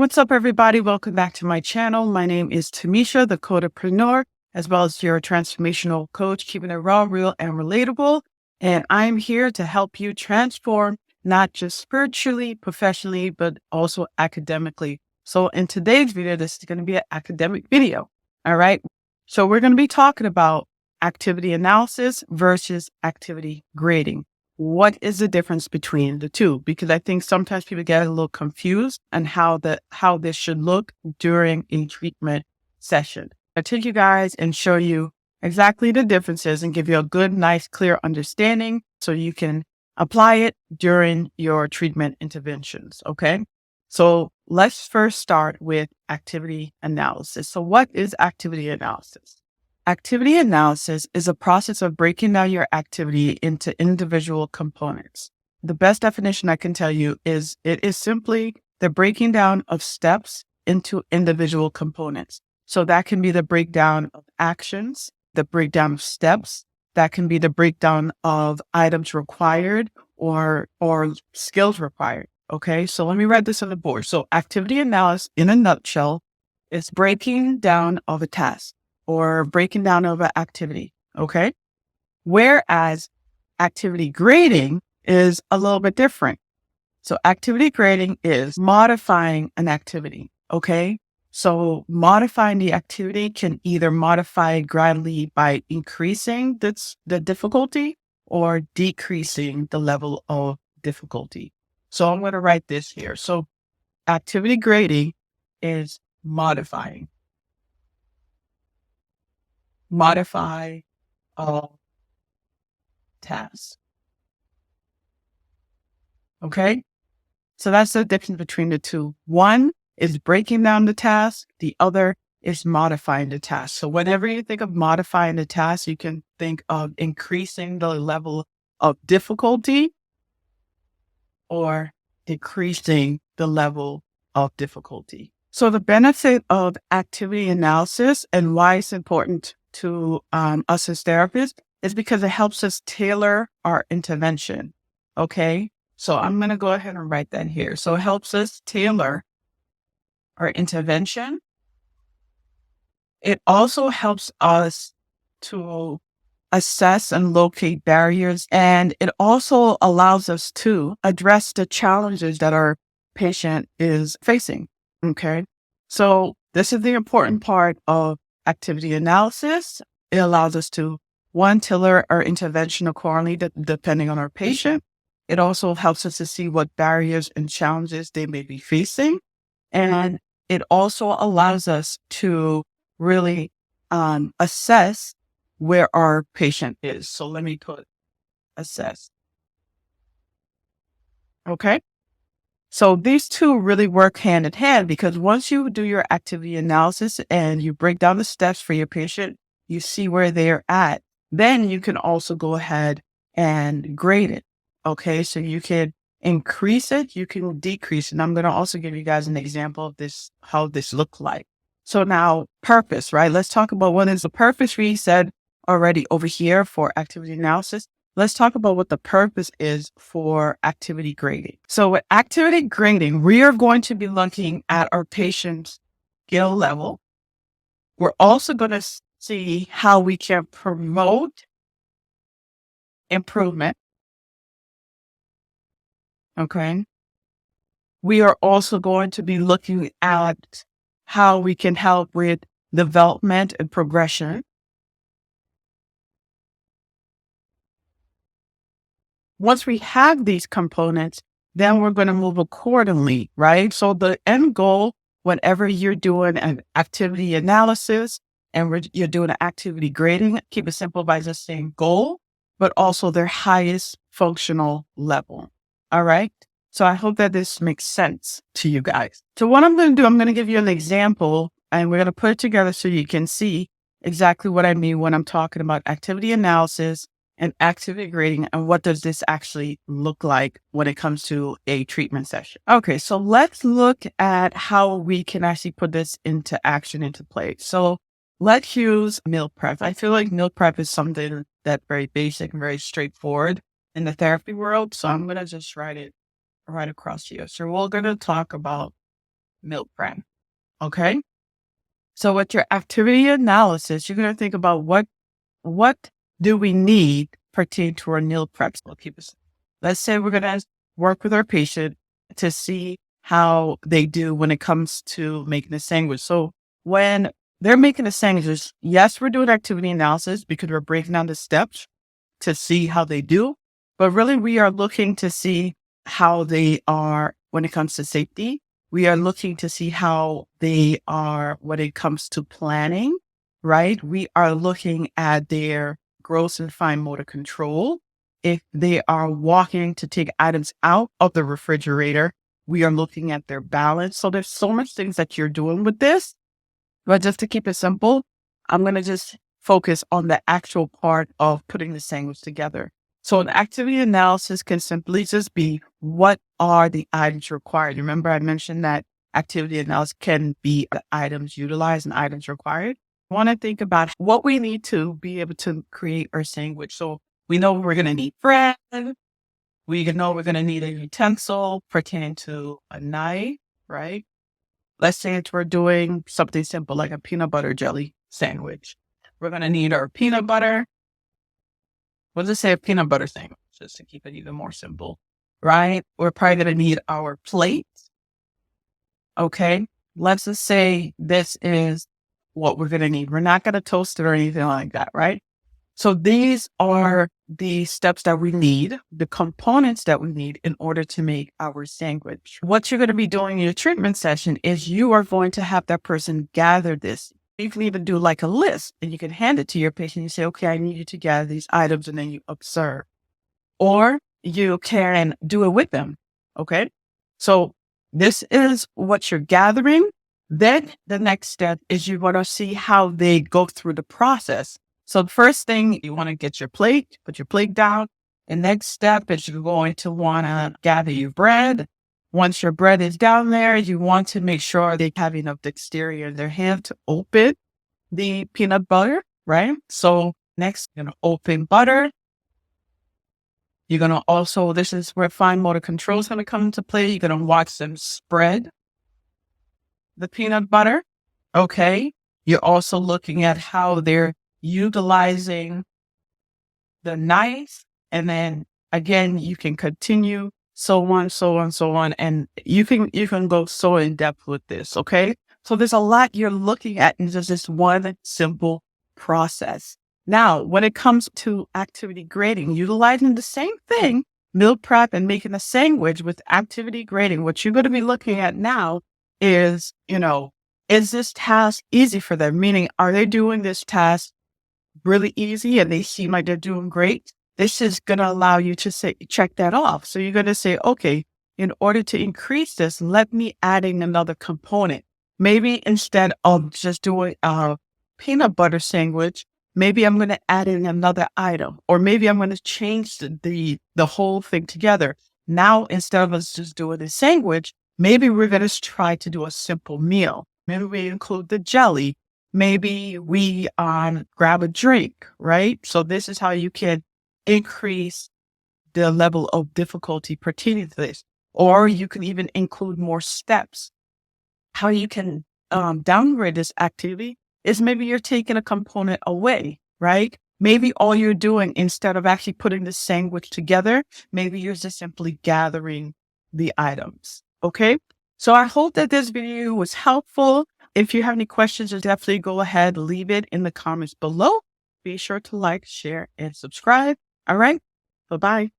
What's up, everybody? Welcome back to my channel. My name is Tamisha, the Codepreneur, as well as your transformational coach, keeping it raw, real, and relatable. And I'm here to help you transform not just spiritually, professionally, but also academically. So in today's video, this is going to be an academic video. All right. So we're going to be talking about activity analysis versus activity grading. What is the difference between the two? Because I think sometimes people get a little confused on how this should look during a treatment session. I'll take you guys and show you exactly the differences and give you a good, nice, clear understanding so you can apply it during your treatment interventions. Okay. So let's first start with activity analysis. So what is activity analysis? Activity analysis is a process of breaking down your activity into individual components. The best definition I can tell you is it is simply the breaking down of steps into individual components. So that can be the breakdown of actions, the breakdown of steps. That can be the breakdown of items required or skills required. Okay, so let me write this on the board. So activity analysis in a nutshell is breaking down of a task or breaking down of an activity. Okay. Whereas activity grading is a little bit different. So activity grading is modifying an activity. Okay. So modifying the activity can either modify it gradually by increasing the difficulty or decreasing the level of difficulty. So I'm going to write this here. So activity grading is modify a task. Okay. So that's the difference between the two. One is breaking down the task. The other is modifying the task. So whenever you think of modifying the task, you can think of increasing the level of difficulty or decreasing the level of difficulty. So the benefit of activity analysis and why it's important to us as therapists is because it helps us tailor our intervention. Okay. So I'm going to go ahead and write that here. So it helps us tailor our intervention. It also helps us to assess and locate barriers. And it also allows us to address the challenges that our patient is facing. Okay. So this is the important part of activity analysis. It allows us to, one, tailor our intervention accordingly depending on our patient. It also helps us to see what barriers and challenges they may be facing. And it also allows us to really assess where our patient is. So let me put assess. Okay. So these two really work hand in hand because once you do your activity analysis and you break down the steps for your patient, you see where they're at. Then you can also go ahead and grade it. Okay. So you can increase it, you can decrease it. And I'm going to also give you guys an example of this, how this looks like. So now purpose, right? Let's talk about what is the purpose we said already over here for activity analysis. Let's talk about what the purpose is for activity grading. So with activity grading, we are going to be looking at our patient's skill level. We're also going to see how we can promote improvement. Okay. We are also going to be looking at how we can help with development and progression. Once we have these components, then we're going to move accordingly, right? So the end goal, whenever you're doing an activity analysis and you're doing an activity grading, keep it simple by just saying goal, but also their highest functional level. All right. So I hope that this makes sense to you guys. So what I'm going to do, I'm going to give you an example and we're going to put it together so you can see exactly what I mean when I'm talking about activity analysis and activity grading, and what does this actually look like when it comes to a treatment session. Okay, so let's look at how we can actually put this into action, into play. So let's use meal prep. I feel like meal prep is something that's very basic and very straightforward in the therapy world. So I'm going to just write it right across here. So we're going to talk about meal prep. Okay. So with your activity analysis, you're going to think about what do we need pertaining to our meal prep. So let's say we're going to work with our patient to see how they do when it comes to making a sandwich. So when they're making a sandwich, yes, we're doing activity analysis because we're breaking down the steps to see how they do. But really, we are looking to see how they are when it comes to safety. We are looking to see how they are when it comes to planning, right? We are looking at their gross and fine motor control. If they are walking to take items out of the refrigerator, we are looking at their balance. So there's so much things that you're doing with this. But just to keep it simple, I'm going to just focus on the actual part of putting the sandwich together. So an activity analysis can simply just be, what are the items required? Remember, I mentioned that activity analysis can be the items utilized and items required. I want to think about what we need to be able to create our sandwich. So we know we're going to need bread. We know we're going to need a utensil pertaining to a knife, right? Let's say we're doing something simple like a peanut butter jelly sandwich. We're going to need our peanut butter. We'll just say a peanut butter sandwich just to keep it even more simple, right? We're probably going to need our plate. Okay. Let's just say this is what we're going to need. We're not going to toast it or anything like that, right? So these are the steps that we need, the components that we need in order to make our sandwich. What you're going to be doing in your treatment session is you are going to have that person gather this. You can even do like a list and you can hand it to your patient. You say, okay, I need you to gather these items, and then you observe. Or you can do it with them. Okay. So this is what you're gathering. Then the next step is you want to see how they go through the process. So the first thing, you want to get your plate, put your plate down. The next step is you're going to want to gather your bread. Once your bread is down there, you want to make sure they have enough dexterity in their hand to open the peanut butter, right? So next, you're going to open butter. You're going to also, this is where fine motor control is going to come into play. You're going to watch them spread the peanut butter. Okay. You're also looking at how they're utilizing the knife. And then again, you can continue so on, so on, so on. And you can go so in depth with this. Okay. So there's a lot you're looking at in just this one simple process. Now, when it comes to activity grading, utilizing the same thing, meal prep and making a sandwich with activity grading, what you're going to be looking at now is, is this task easy for them? Meaning, are they doing this task really easy and they seem like they're doing great? This is going to allow you to check that off. So you're going to say, okay, in order to increase this, let me add in another component. Maybe instead of just doing a peanut butter sandwich, maybe I'm going to add in another item, or maybe I'm going to change the whole thing together. Now, instead of us just doing a sandwich, maybe we're going to try to do a simple meal. Maybe we include the jelly. Maybe we grab a drink, right? So this is how you can increase the level of difficulty pertaining to this. Or you can even include more steps. How you can downgrade this activity is maybe you're taking a component away, right? Maybe all you're doing, instead of actually putting the sandwich together, maybe you're just simply gathering the items. Okay. So I hope that this video was helpful. If you have any questions, just definitely go ahead, leave it in the comments below. Be sure to like, share, and subscribe. All right. Bye-bye.